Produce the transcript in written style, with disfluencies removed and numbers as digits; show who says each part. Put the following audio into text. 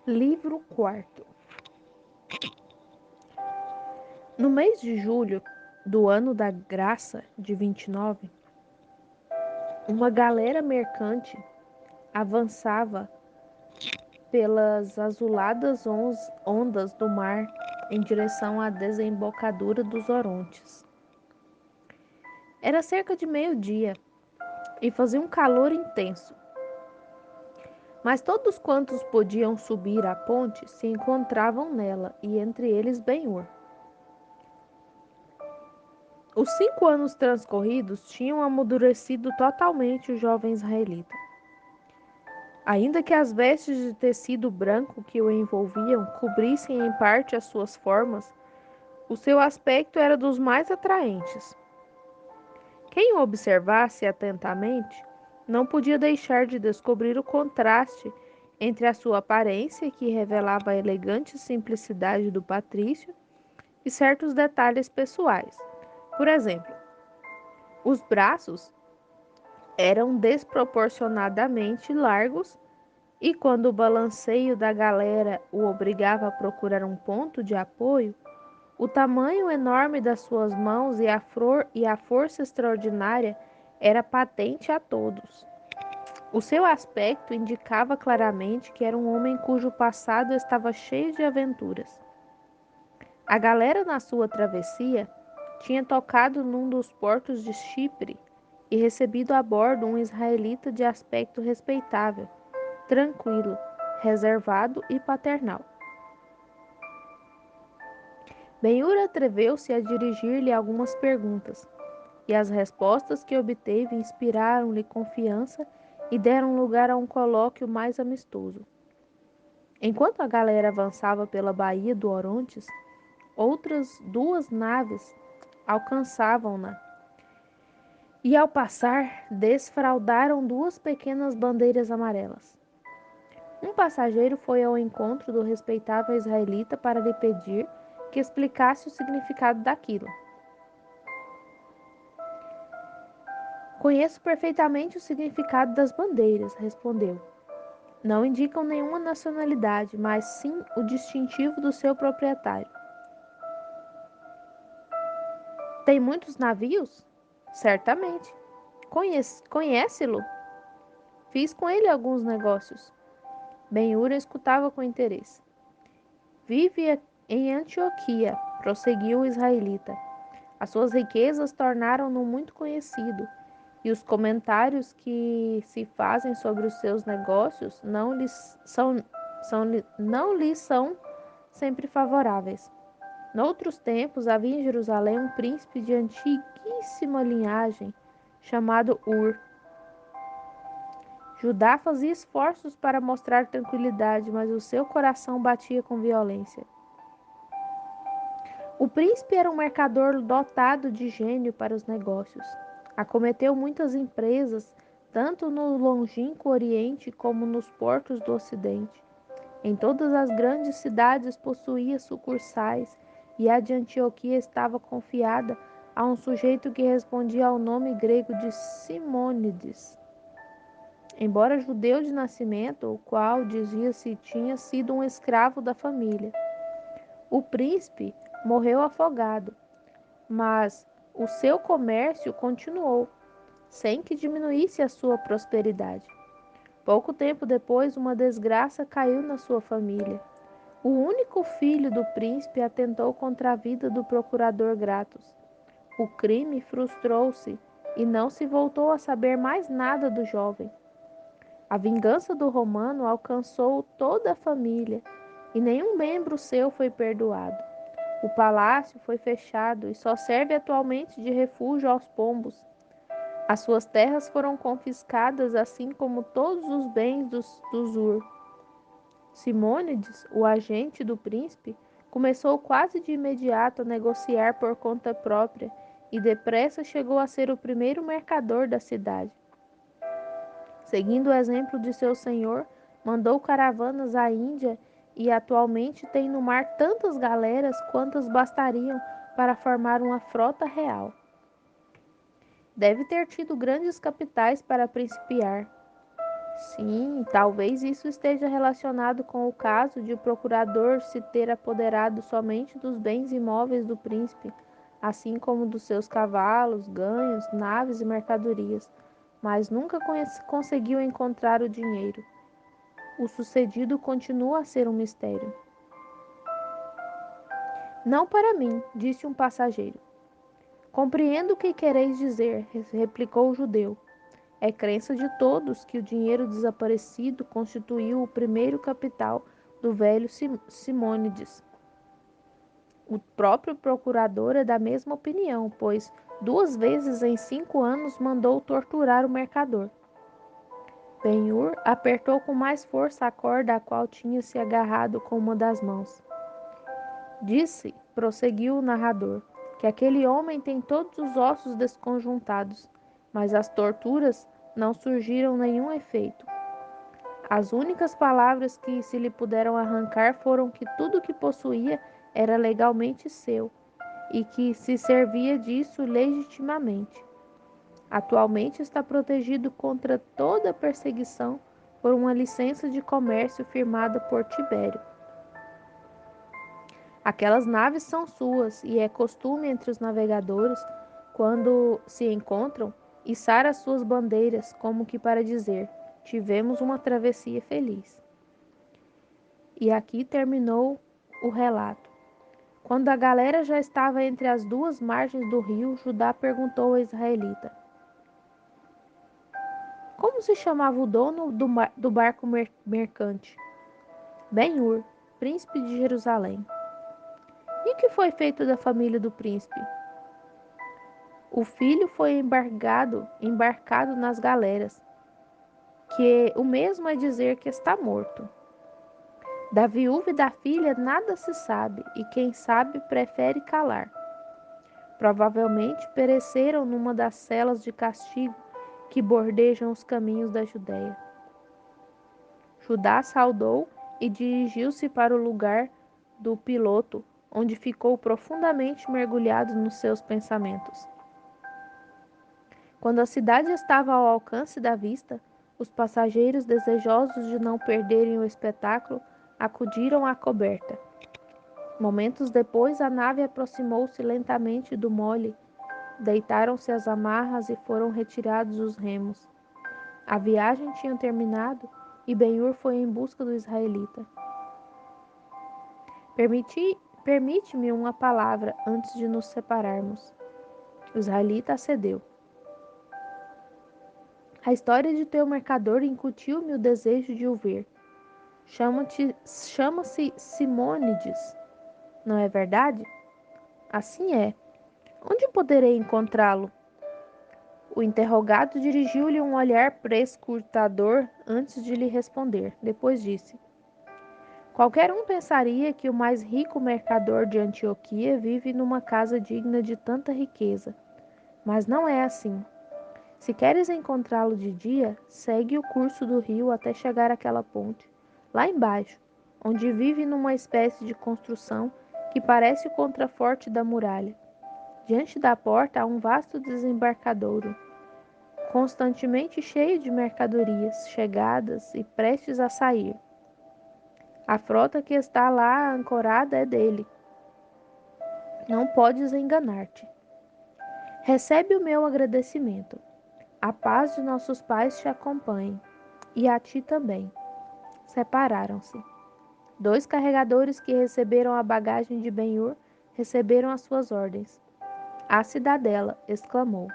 Speaker 1: Livro quarto. No mês de julho do ano da graça de 29, uma galera mercante avançava pelas azuladas ondas do mar em direção à desembocadura dos Orontes. Era cerca de meio-dia e fazia um calor intenso. Mas todos quantos podiam subir à ponte se encontravam nela, e entre eles Ben-Hur. Os 5 anos transcorridos tinham amadurecido totalmente o jovem israelita. Ainda que as vestes de tecido branco que o envolviam cobrissem em parte as suas formas, o seu aspecto era dos mais atraentes. Quem o observasse atentamente não podia deixar de descobrir o contraste entre a sua aparência, que revelava a elegante simplicidade do patrício, e certos detalhes pessoais. Por exemplo, os braços eram desproporcionadamente largos e quando o balanceio da galera o obrigava a procurar um ponto de apoio, o tamanho enorme das suas mãos e a força extraordinária era patente a todos. O seu aspecto indicava claramente que era um homem cujo passado estava cheio de aventuras. A galera, na sua travessia, tinha tocado num dos portos de Chipre e recebido a bordo um israelita de aspecto respeitável, tranquilo, reservado e paternal. Ben-Hur atreveu-se a dirigir-lhe algumas perguntas, e as respostas que obteve inspiraram-lhe confiança e deram lugar a um colóquio mais amistoso. Enquanto a galera avançava pela baía do Orontes, outras 2 naves alcançavam-na, e ao passar, desfraldaram 2 pequenas bandeiras amarelas. Um passageiro foi ao encontro do respeitável israelita para lhe pedir que explicasse o significado daquilo. Conheço perfeitamente o significado das bandeiras, respondeu. Não indicam nenhuma nacionalidade, mas sim o distintivo do seu proprietário. Tem muitos navios? Certamente. Conhece-lo? Fiz com ele alguns negócios. Ben-Hur escutava com interesse. Vive em Antioquia, prosseguiu o israelita. As suas riquezas tornaram-no muito conhecido, e os comentários que se fazem sobre os seus negócios não lhes são sempre favoráveis. Noutros tempos, havia em Jerusalém um príncipe de antiguíssima linhagem, chamado Ur. Judá fazia esforços para mostrar tranquilidade, mas o seu coração batia com violência. O príncipe era um mercador dotado de gênio para os negócios. Acometeu muitas empresas, tanto no longínquo Oriente como nos portos do Ocidente. Em todas as grandes cidades possuía sucursais, e a de Antioquia estava confiada a um sujeito que respondia ao nome grego de Simônides. Embora judeu de nascimento, o qual dizia-se tinha sido um escravo da família. O príncipe morreu afogado, mas o seu comércio continuou, sem que diminuísse a sua prosperidade. Pouco tempo depois, uma desgraça caiu na sua família. O único filho do príncipe atentou contra a vida do procurador Gratus. O crime frustrou-se e não se voltou a saber mais nada do jovem. A vingança do romano alcançou toda a família e nenhum membro seu foi perdoado. O palácio foi fechado e só serve atualmente de refúgio aos pombos. As suas terras foram confiscadas, assim como todos os bens dos Ur. Simônides, o agente do príncipe, começou quase de imediato a negociar por conta própria e depressa chegou a ser o primeiro mercador da cidade. Seguindo o exemplo de seu senhor, mandou caravanas à Índia e atualmente tem no mar tantas galeras quantas bastariam para formar uma frota real. Deve ter tido grandes capitais para principiar. Sim, talvez isso esteja relacionado com o caso de o procurador se ter apoderado somente dos bens imóveis do príncipe, assim como dos seus cavalos, ganhos, naves e mercadorias, mas nunca conseguiu encontrar o dinheiro. O sucedido continua a ser um mistério. Não para mim, disse um passageiro. Compreendo o que quereis dizer, replicou o judeu. É crença de todos que o dinheiro desaparecido constituiu o primeiro capital do velho Simônides. O próprio procurador é da mesma opinião, pois 2 vezes em 5 anos mandou torturar o mercador. Ben-Hur apertou com mais força a corda a qual tinha se agarrado com uma das mãos. Disse, prosseguiu o narrador, que aquele homem tem todos os ossos desconjuntados, mas as torturas não surgiram nenhum efeito. As únicas palavras que se lhe puderam arrancar foram que tudo o que possuía era legalmente seu e que se servia disso legitimamente. Atualmente está protegido contra toda perseguição por uma licença de comércio firmada por Tibério. Aquelas naves são suas e é costume entre os navegadores, quando se encontram, içar as suas bandeiras, como que para dizer: tivemos uma travessia feliz. E aqui terminou o relato. Quando a galera já estava entre as duas margens do rio, Judá perguntou ao israelita: como se chamava o dono do barco mercante? Ben-Hur, príncipe de Jerusalém. E o que foi feito da família do príncipe? O filho foi embarcado nas galeras, que o mesmo é dizer que está morto. Da viúva e da filha nada se sabe, e quem sabe prefere calar. Provavelmente pereceram numa das celas de castigo que bordejam os caminhos da Judéia. Judá saudou e dirigiu-se para o lugar do piloto, onde ficou profundamente mergulhado nos seus pensamentos. Quando a cidade estava ao alcance da vista, os passageiros, desejosos de não perderem o espetáculo, acudiram à coberta. Momentos depois, a nave aproximou-se lentamente do mole. Deitaram-se as amarras e foram retirados os remos. A viagem tinha terminado e Ben-Hur foi em busca do israelita. Permite-me uma palavra antes de nos separarmos. O israelita acedeu. A história de teu mercador incutiu-me o desejo de o ver. Chama-se Simônides, não é verdade? Assim é. Onde poderei encontrá-lo? O interrogado dirigiu-lhe um olhar prescrutador antes de lhe responder. Depois disse: qualquer um pensaria que o mais rico mercador de Antioquia vive numa casa digna de tanta riqueza. Mas não é assim. Se queres encontrá-lo de dia, segue o curso do rio até chegar àquela ponte, lá embaixo, onde vive numa espécie de construção que parece o contraforte da muralha. Diante da porta há um vasto desembarcadouro, constantemente cheio de mercadorias chegadas e prestes a sair. A frota que está lá ancorada é dele. Não podes enganar-te. Recebe o meu agradecimento. A paz de nossos pais te acompanhe, e a ti também. Separaram-se. 2 carregadores que receberam a bagagem de Ben-Hur receberam as suas ordens. A cidadela, exclamou.